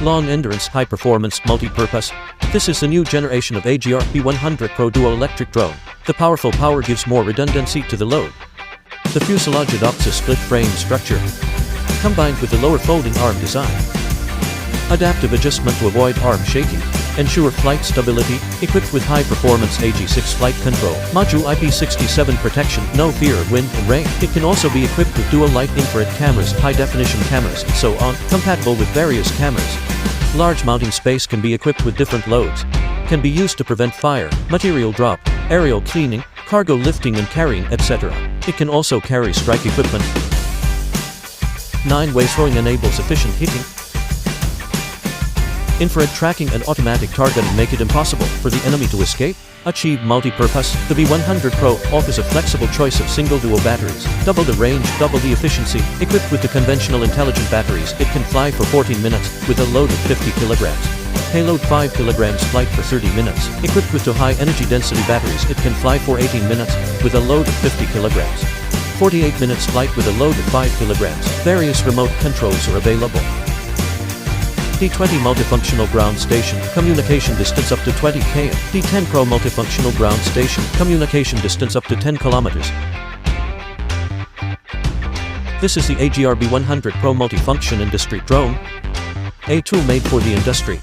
Long endurance, high performance, multi-purpose. This is the new generation of AEROTAIR 100 Pro Dual Electric Drone. The powerful power gives more redundancy to the load. The fuselage adopts a split frame structure, combined with the lower folding arm design. Adaptive adjustment to avoid arm shaking. Ensure flight stability, equipped with high-performance AG6 flight control. Module IP67 protection, no fear of wind and rain. It can also be equipped with dual light infrared cameras, high-definition cameras, and so on, compatible with various cameras. Large mounting space can be equipped with different loads. Can be used to prevent fire, material drop, aerial cleaning, cargo lifting and carrying, etc. It can also carry strike equipment. 9-way throwing enables efficient hitting. Infrared tracking and automatic targeting make it impossible for the enemy to escape. Achieve multi-purpose. The V100 Pro offers a flexible choice of single-dual batteries. Double the range, double the efficiency. Equipped with the conventional intelligent batteries, it can fly for 14 minutes with a load of 50 kilograms. Payload 5 kilograms, flight for 30 minutes. Equipped with two high-energy density batteries, it can fly for 18 minutes with a load of 50 kilograms. 48 minutes flight with a load of 5 kilograms. Various remote controls are available. D20 Multifunctional Ground Station, communication distance up to 20 km. D10 Pro Multifunctional Ground Station, communication distance up to 10 kilometers. This is the AEROTAIR 100 Pro Multifunction Industry Drone, a tool made for the industry.